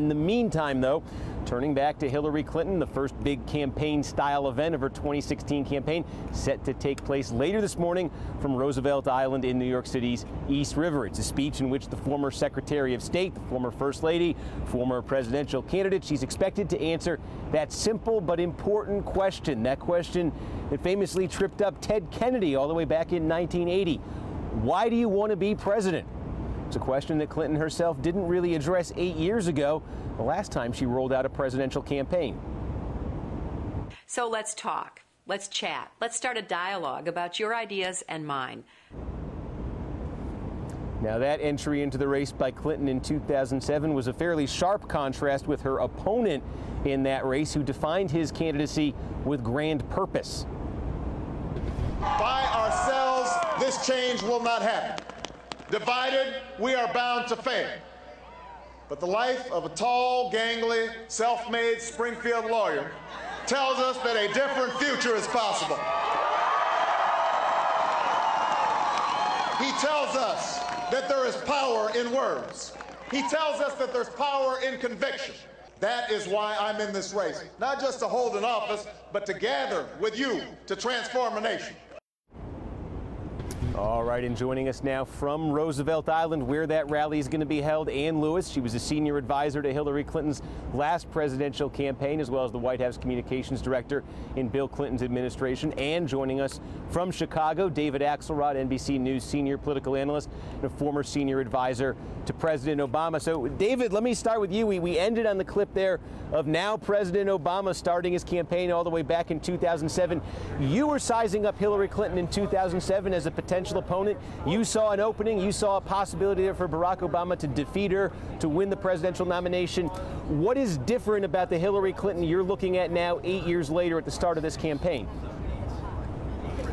In the meantime, though, turning back to Hillary Clinton, the first big campaign-style event of her 2016 campaign set to take place later this morning from Roosevelt Island in New York City's East River. It's a speech in which the former Secretary of State, the former First Lady, former presidential candidate, she's expected to answer that simple but important question, that question that famously tripped up Ted Kennedy all the way back in 1980. Why do you want to be president? It's a question that Clinton herself didn't really address 8 years ago, the last time she rolled out a presidential campaign. So let's talk, let's chat, let's start a dialogue about your ideas and mine. Now, that entry into the race by Clinton in 2007 was a fairly sharp contrast with her opponent in that race, who defined his candidacy with grand purpose. By ourselves, this change will not happen. Divided, we are bound to fail. But the life of a tall, gangly, self-made Springfield lawyer tells us that a different future is possible. He tells us that there is power in words. He tells us that there's power in conviction. That is why I'm in this race, not just to hold an office, but to gather with you to transform a nation. All right, and joining us now from Roosevelt Island, where that rally is going to be held, Ann Lewis. She was a senior advisor to Hillary Clinton's last presidential campaign, as well as the White House communications director in Bill Clinton's administration. And joining us from Chicago, David Axelrod, NBC News senior political analyst and a former senior advisor to President Obama. So, David, let me start with you. We ended on the clip there of now President Obama starting his campaign all the way back in 2007. You were sizing up Hillary Clinton in 2007 as a potential opponent. You saw an opening, you saw a possibility there for Barack Obama to defeat her, to win the presidential nomination. What is different about the Hillary Clinton you're looking at now 8 years later at the start of this campaign?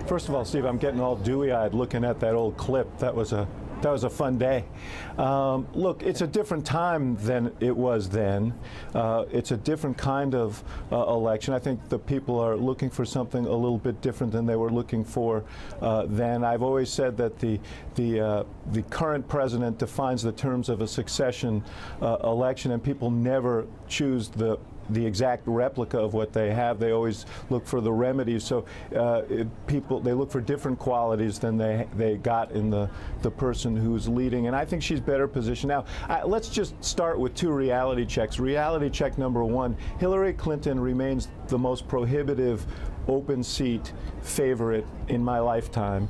First of all, Steve, I'm getting all dewy-eyed looking at that old clip. That was a fun day. Look, it's a different time than it was then. It's a different kind of election. I think the people are looking for something a little bit different than they were looking for then. I've always said that the current president defines the terms of a succession election, and people never choose the exact replica of what they have. They always look for the remedies. So they look for different qualities than they got in the person who's leading. And I think she's better positioned. Now, let's just start with two reality checks. Reality check number one, Hillary Clinton remains the most prohibitive open seat favorite in my lifetime.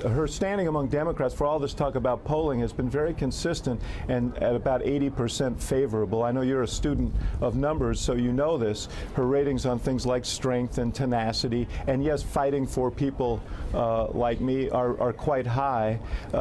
Her standing among Democrats, for all this talk about polling, has been very consistent and at about 80% favorable. I know you're a student of numbers, so you know this. Her ratings on things like strength and tenacity, and yes, fighting for people like me are quite high.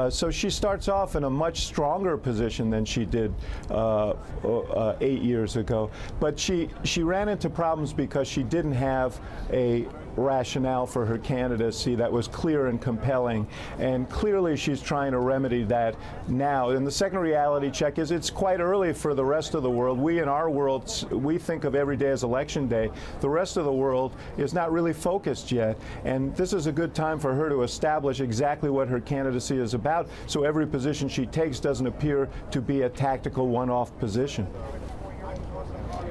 So she starts off in a much stronger position than she did 8 years ago. But she ran into problems because she didn't have a rationale for her candidacy that was clear and compelling, and clearly she's trying to remedy that now. And the second reality check is it's quite early for the rest of the world. We in our world, we think of every day as election day. The rest of the world is not really focused yet, and this is a good time for her to establish exactly what her candidacy is about, so every position she takes doesn't appear to be a tactical one-off position.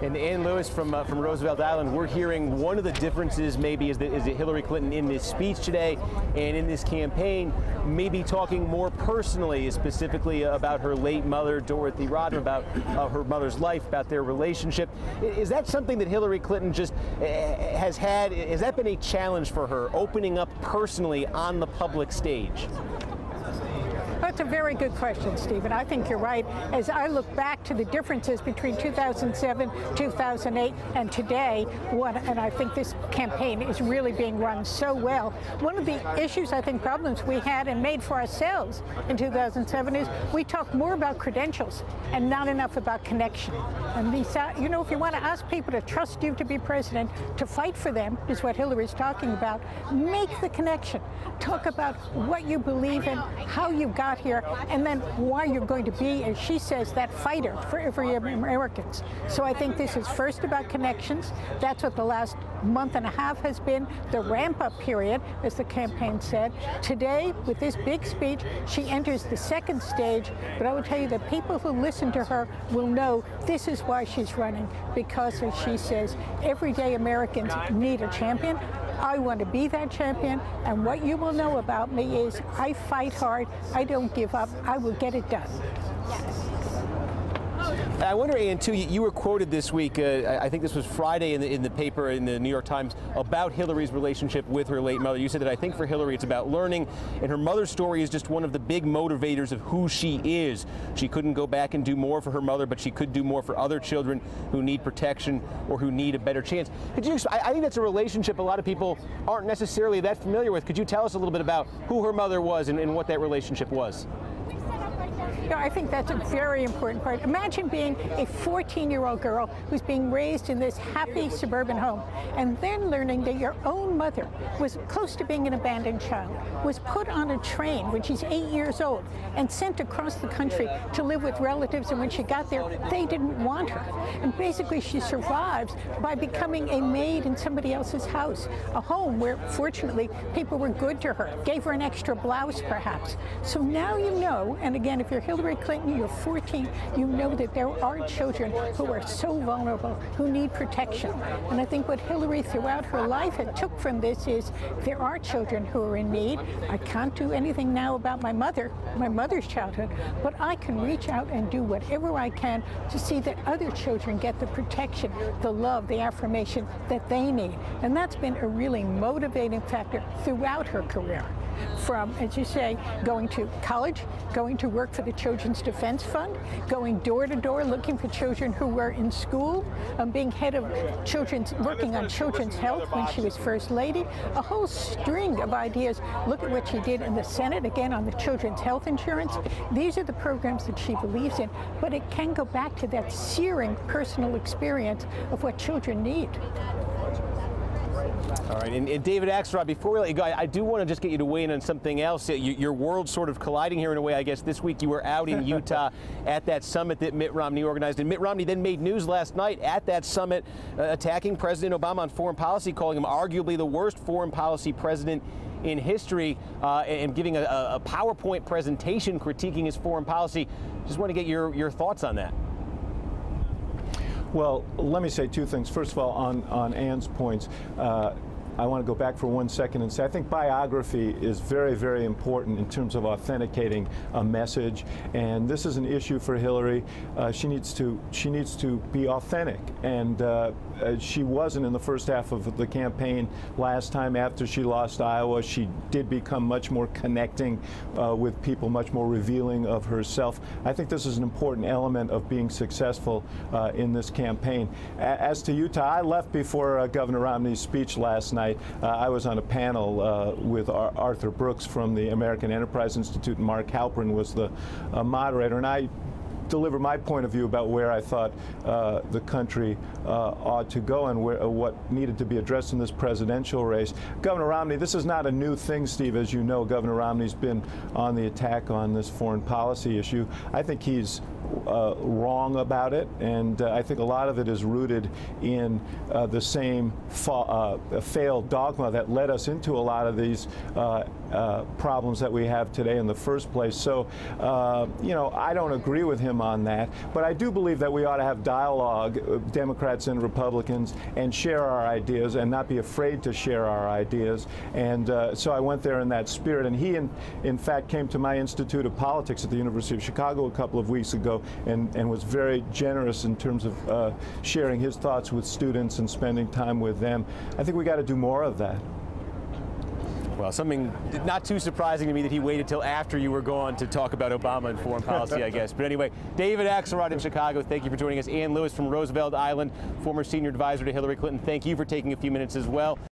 And Ann Lewis from Roosevelt Island, we're hearing one of the differences maybe is that Hillary Clinton in this speech today and in this campaign maybe talking more personally, specifically about her late mother, Dorothy Rodham, about her mother's life, about their relationship. Is that something that Hillary Clinton just has that been a challenge for her, opening up personally on the public stage? That's a very good question, Stephen. I think you're right. As I look back to the differences between 2007, 2008, and today, and I think this campaign is really being run so well. One of the issues, I think, problems we had and made for ourselves in 2007 is we talked more about credentials and not enough about connection. And you know, if you want to ask people to trust you to be president, to fight for them, is what Hillary's talking about. Make the connection. Talk about what you believe in, how you got here, and then why you're going to be, as she says, that fighter for every Americans. So I think this is first about connections. That's what the last month and a half has been the ramp-up period, as the campaign said. Today, with this big speech, she enters the second stage, but I will tell you that people who listen to her will know this is why she's running, because, as she says, everyday Americans need a champion. I want to be that champion, and what you will know about me is I fight hard, I don't give up, I will get it done. I wonder, Ann, too, you were quoted this week, I think this was Friday in the paper, in the New York Times, about Hillary's relationship with her late mother. You said that I think for Hillary it's about learning, and her mother's story is just one of the big motivators of who she is. She couldn't go back and do more for her mother, but she could do more for other children who need protection or who need a better chance. Could you? I think that's a relationship a lot of people aren't necessarily that familiar with. Could you tell us a little bit about who her mother was and what that relationship was? You know, I think that's a very important part. Imagine being a 14-year-old girl who's being raised in this happy suburban home, and then learning that your own mother was close to being an abandoned child, was put on a train when she's 8 years old and sent across the country to live with relatives, and when she got there, they didn't want her. And basically she survives by becoming a maid in somebody else's house, a home where, fortunately, people were good to her, gave her an extra blouse, perhaps. So now you know, and again, if you're Hillary Clinton, you're 14, you know that there are children who are so vulnerable, who need protection. And I think what Hillary throughout her life had took from this is there are children who are in need. I can't do anything now about my mother's childhood, but I can reach out and do whatever I can to see that other children get the protection, the love, the affirmation that they need. And that's been a really motivating factor throughout her career. From, as you say, going to college, going to work for the Children's Defense Fund, going door to door looking for children who were in school, being head of working on children's health when she was First Lady, a whole string of ideas. Look at what she did in the Senate, again, on the children's health insurance. These are the programs that she believes in, but it can go back to that searing personal experience of what children need. All right, and David Axelrod, before we let you go, I do want to just get you to weigh in on something else. Your world's sort of colliding here in a way, I guess. This week you were out in Utah at that summit that Mitt Romney organized, and Mitt Romney then made news last night at that summit, attacking President Obama on foreign policy, calling him arguably the worst foreign policy president in history, and giving a PowerPoint presentation critiquing his foreign policy. Just want to get your thoughts on that. Well, let me say two things. First of all, on Ann's points, I want to go back for 1 second and say I think biography is very, very important in terms of authenticating a message, and this is an issue for Hillary. She needs to be authentic, and she wasn't in the first half of the campaign last time. After she lost Iowa, she did become much more connecting with people, much more revealing of herself. I think this is an important element of being successful in this campaign. As to Utah, I left before Governor Romney's speech last night. I was on a panel with Arthur Brooks from the American Enterprise Institute, and Mark Halperin was the moderator, and I deliver my point of view about where I thought the country ought to go and what needed to be addressed in this presidential race. Governor Romney, this is not a new thing, Steve. As you know, Governor Romney's been on the attack on this foreign policy issue. I think he's wrong about it, and I think a lot of it is rooted in the same failed dogma that led us into a lot of these problems that we have today in the first place. So, you know, I don't agree with him on that, but I do believe that we ought to have dialogue, Democrats and Republicans, and share our ideas and not be afraid to share our ideas. And so I went there in that spirit, and he, in fact, came to my Institute of Politics at the University of Chicago a couple of weeks ago and was very generous in terms of sharing his thoughts with students and spending time with them. I think we got to do more of that. Well, something not too surprising to me that he waited till after you were gone to talk about Obama and foreign policy, I guess. But anyway, David Axelrod in Chicago, thank you for joining us. Ann Lewis from Roosevelt Island, former senior advisor to Hillary Clinton, thank you for taking a few minutes as well.